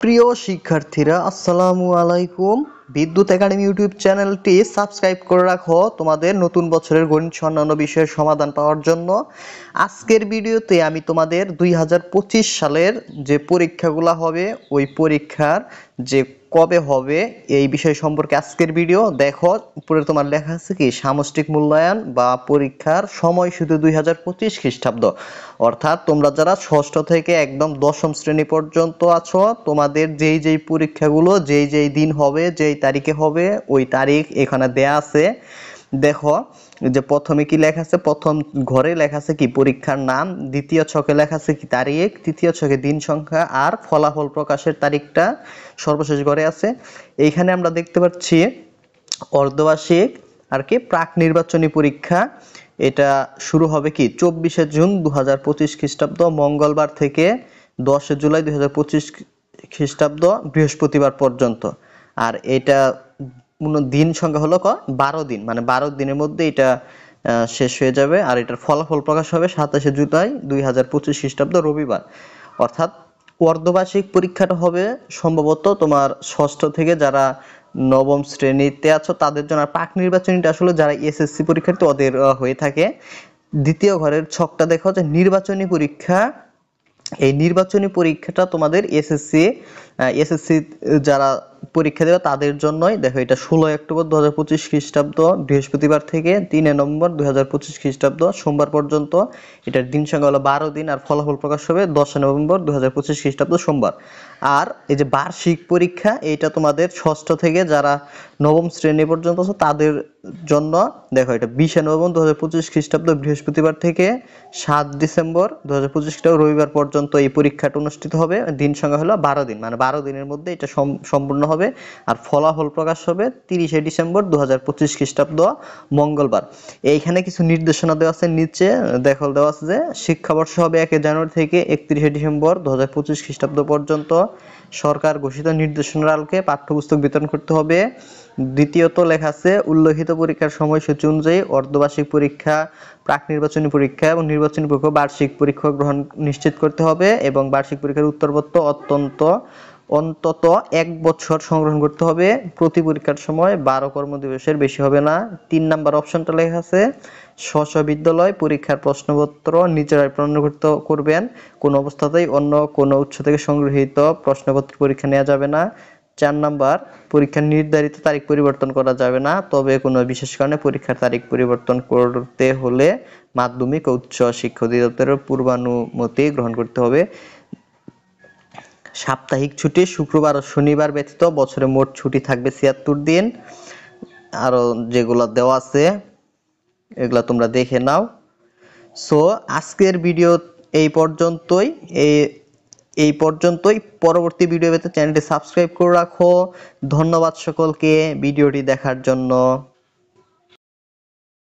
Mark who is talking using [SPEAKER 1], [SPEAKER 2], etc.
[SPEAKER 1] প্রিয় শিক্ষার্থীরা আসসালামু আলাইকুম। বিদ্যুৎ একাডেমি ইউটিউব চ্যানেলটি সাবস্ক্রাইব করে রাখো তোমাদের নতুন বছরের গণিত অন্যান্য বিষয়ের সমাধান পাওয়ার জন্য। আজকের ভিডিওতে আমি তোমাদের 2025 সালের যে পরীক্ষাগুলো হবে ওই পরীক্ষার যে কবে হবে এই বিষয় সম্পর্কে আজকের ভিডিও দেখো। উপরে তোমার লেখা আছে কি সামষ্টিক মূল্যায়ন বা পরীক্ষার সময় শুধু 2025 খ্রিস্টাব্দ, অর্থাৎ তোমরা যারা ষষ্ঠ থেকে একদম দশম শ্রেণী পর্যন্ত আছো তোমাদের যেই যেই পরীক্ষাগুলো যেই যেই দিন হবে যেই তারিখে হবে ওই তারিখ এখানে দেয়া আছে। দেখো যে প্রথমে কি লেখা আছে, প্রথম ঘরে লেখা আছে কি পরীক্ষার নাম, দ্বিতীয় ছকে লেখা আছে কি তারিখ, তৃতীয় ছকে দিন সংখ্যা আর ফলাফল প্রকাশের তারিখটা সর্বশেষ ঘরে আছে। এইখানে আমরা দেখতে পাচ্ছি অর্ধবার্ষিক আর কি প্রাক নির্বাচনী পরীক্ষা। এটা শুরু হবে কি 24শে জুন 2025 খ্রিস্টাব্দ মঙ্গলবার থেকে 10শে জুলাই 2025 খ্রিস্টাব্দ বৃহস্পতিবার পর্যন্ত। আর এটা দিন সংখ্যা হলো 12 দিন, মানে 12 দিনের মধ্যে এটা শেষ হয়ে যাবে। আর এটার ফলাফল প্রকাশ হবে 27শে জুলাই 2025 খ্রিস্টাব্দ রবিবার। অর্থাৎ অর্ধবার্ষিক পরীক্ষাটা হবে সম্ভবত তোমার ষষ্ঠ থেকে যারা নবম শ্রেণীতে আছো তাদের জন্য। আর প্রাক নির্বাচনীটা আসলে যারা এসএসসি পরীক্ষার্থী ওদের হয়ে থাকে। দ্বিতীয় ঘরের ছকটা দেখো যে নির্বাচনী পরীক্ষা, এই নির্বাচনী পরীক্ষাটা তোমাদের এসএসসি যারা পরীক্ষা দেবে তাদের জন্যই। দেখো এটা 16 অক্টোবর 2025 খ্রিস্টাব্দ বৃহস্পতিবার থেকে 3 নভেম্বর 2025 খ্রিস্টাব্দ সোমবার পর্যন্ত। এটার দিন সংখ্যা হলো 12 দিন আর ফলাফল প্রকাশ হবে 10 নভেম্বর 2025 খ্রিস্টাব্দ সোমবার। আর এই যে বার্ষিক পরীক্ষা এইটা তোমাদের ষষ্ঠ থেকে যারা নবম শ্রেণী পর্যন্ত আছে তাদের জন্য। দেখো এটা 20 নভেম্বর 2025 খ্রিস্টাব্দ বৃহস্পতিবার থেকে 7 ডিসেম্বর 2025 খ্রিস্টাব্দ রবিবার পর্যন্ত এই পরীক্ষাটা অনুষ্ঠিত হবে। দিন সংখ্যা হলো 12 দিন, মানে 12 দিনের মধ্যে এটা সম্পূর্ণ হবে। আর ফলাফল প্রকাশ হবে 30শে ডিসেম্বর 2025 খ্রিস্টাব্দ মঙ্গলবার। এইখানে কিছু নির্দেশনা দেওয়া আছে নিচে দেখো, দেওয়া আছে যে শিক্ষাবর্ষ হবে 1 জানুয়ারি থেকে 31শে ডিসেম্বর 2025 খ্রিস্টাব্দ পর্যন্ত। সরকার ঘোষিত নির্দেশনার আলোকে পাঠ্যপুস্তক বিতরণ করতে হবে। দ্বিতীয়ত লেখা আছে উল্লেখিত পরীক্ষার সময়সূচি অনুযায়ী অর্ধবার্ষিক পরীক্ষা, প্রাক নির্বাচনী পরীক্ষা এবং নির্বাচনী পরীক্ষা বার্ষিক পরীক্ষা গ্রহণ নিশ্চিত করতে হবে এবং বার্ষিক পরীক্ষার উত্তরপত্র অন্তত 1 বছর সংগ্রহণ করতে হবে। প্রতি পরীক্ষার সময় 12 কর্মদিবসের বেশি হবে না। 3 নাম্বার অপশনটা লেখা আছে স্ব বিদ্যালয় পরীক্ষার প্রশ্নপত্র নিজেরাই প্রণয়ন করবেন। কোনো অবস্থাতেই অন্য কোনো উৎস থেকে সংগৃহীত প্রশ্নপত্র পরীক্ষা নেওয়া যাবে না। 4 নাম্বার পরীক্ষার নির্ধারিত তারিখ পরিবর্তন করা যাবে না, তবে কোনো বিশেষ কারণে পরীক্ষার তারিখ পরিবর্তন করতে হলে মাধ্যমিক ও উচ্চ শিক্ষা অধিদপ্তরের পূর্বানুমতি গ্রহণ করতে হবে। সাপ্তাহিক ছুটি শুক্রবার ও শনিবার ব্যতীত বছরে মোট ছুটি থাকবে 76 দিন। আরো যেগুলো দেওয়া আছে এগুলা তোমরা দেখে নাও। সো আজকের ভিডিও এই পর্যন্তই। পরবর্তী ভিডিও পেতে চ্যানেলটি সাবস্ক্রাইব করে রাখো। ধন্যবাদ সকলকে ভিডিওটি দেখার জন্য।